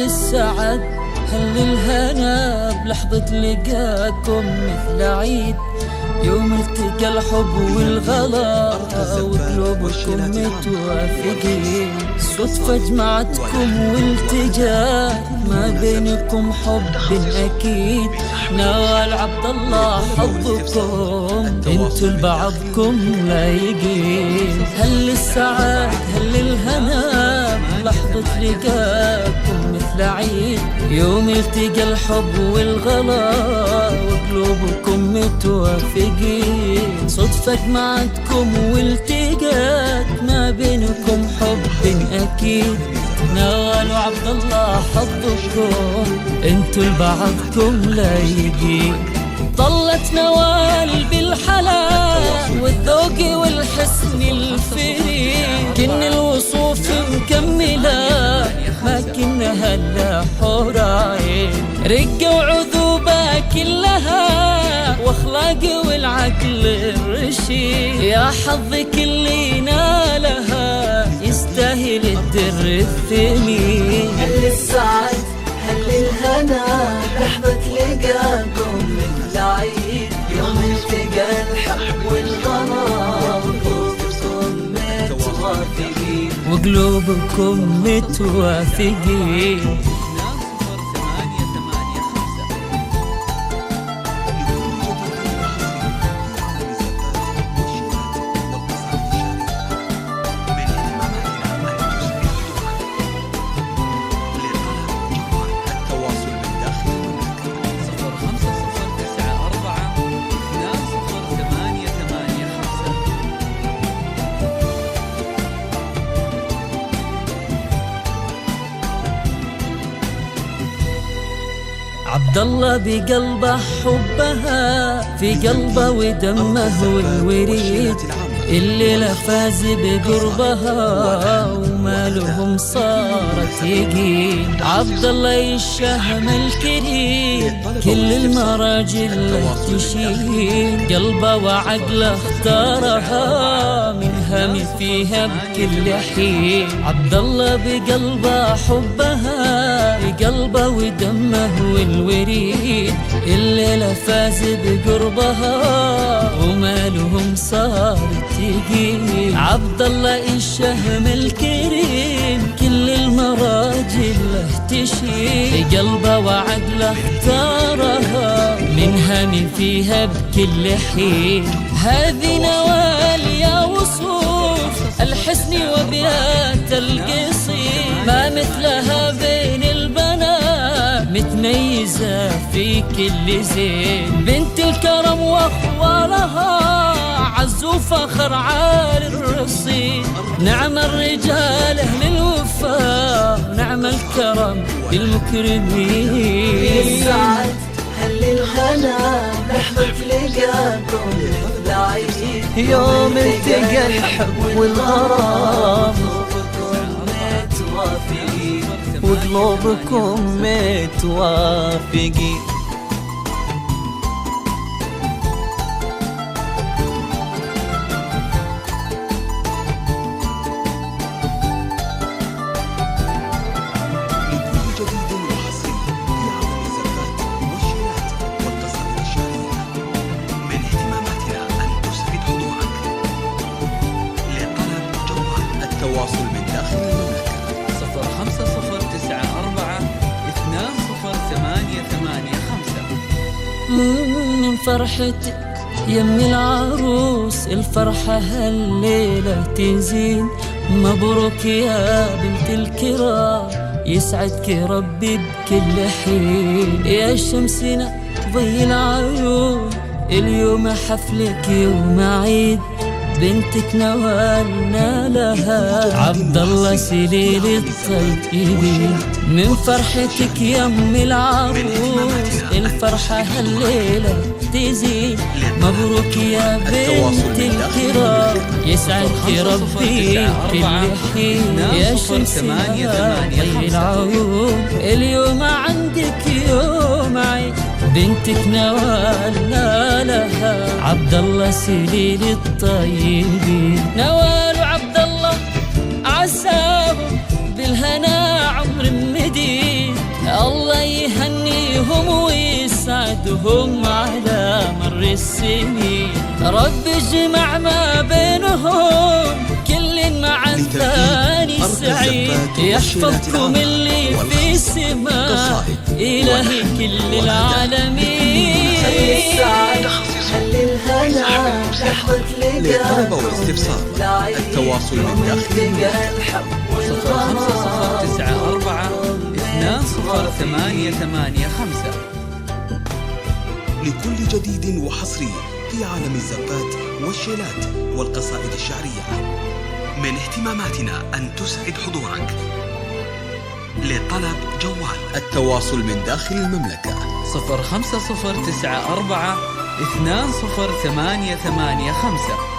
السعد هل الهنا بلحظة لقاكم مثل عيد، يوم التقى الحب والغلا وقلوبكم متوافقين، صدفة جمعتكم والتجات ما بينكم حب أكيد، نوال عبد الله حظكم انتو لبعضكم لايقين، هل السعاد هل الهنا بلحظة لقاكم مثل عيد، يوم التقى الحب والغلا وقلوبكم متوافقين، صدفة جمعتكم والتقات ما بينكم حب أكيد، نوال وعبد الله حظكم انتو لبعضكم لايقين، ظلت نوال بالحلال والذوق والحسن الفريد، كن الوصوف مكملة ما كنها الا حور عين، رقة وعذوبة كلها واخلاق والعقل الرشيد، يا حظك اللي نالها يستاهل الدر الثمين، هل السعد هل الهنا لحظة لقاكم مثل عيد، يوم التقى الحب والغرام وقلوبكم متوافقين. عبد الله بقلبه حبها في قلبه ودمه والوريد، الليلة فاز بقربها وما لهم صارت يقين، عبد الله الشهم الكريم كل المراجل له تشين، قلبه وعقله اختارها من هم فيها بكل حين، عبد الله بقلبه حبها في قلبه ودمه والوريد، الليلة فاز بقربها وما لهم صارت يقين، عبد الله الشهم الكريم كل المراجل له تشين، قلبه وعقله اختارها من هم فيها بكل حين، هذه نوال يا وصوف الحسن وبيات القصيد، ما مثلها بين البنات متميزة في كل زين، بنت الكرم واخوالها عز وفخر عالي الرصيد، نعم الرجال اهل الوفاء نعم الكرم للمكرمين، السعد هل الهنا لحظة لقاكم مثل عيد، يوم التقى الحب والغرام وقلوبكم متوافقين. التواصل من داخل المملكة 0504-208885. من فرحتك يم العروس الفرحة هالليلة تزين، مبروك يا بنت الكرام يسعدك ربي بكل حين، يا شمسنا ضي العيون اليوم حفلك يوم عيد، بنتك نوال نالها عبد الله سليل الطيبين، من فرحتك يم العروس الفرحة هالليلة تزيد، مبروك يا بنت الكرام يسعدك ربي كل حين، يا شمسنا ضي العيون اليوم عندك يوم عيد، بنتك نوال نالها عبد الله سليل الطيبين، نوال وعبد الله عساهم بالهنا عمر مديد، الله يهنيهم ويسعدهم على مر السنين. رب اجمع ما بينهم كل مع الثاني سعيد. يحفظكم اللي في السماء إلهي كل العالمين. خلي الهنا لحظة للطلب والاستفسار التواصل من داخل المملكة 0509420885. لكل جديد وحصري في عالم الزفات والشيلات والقصائد الشعرية. من اهتماماتنا أن تسعد حضورك. للطلب جوال التواصل من داخل المملكة 0509420885.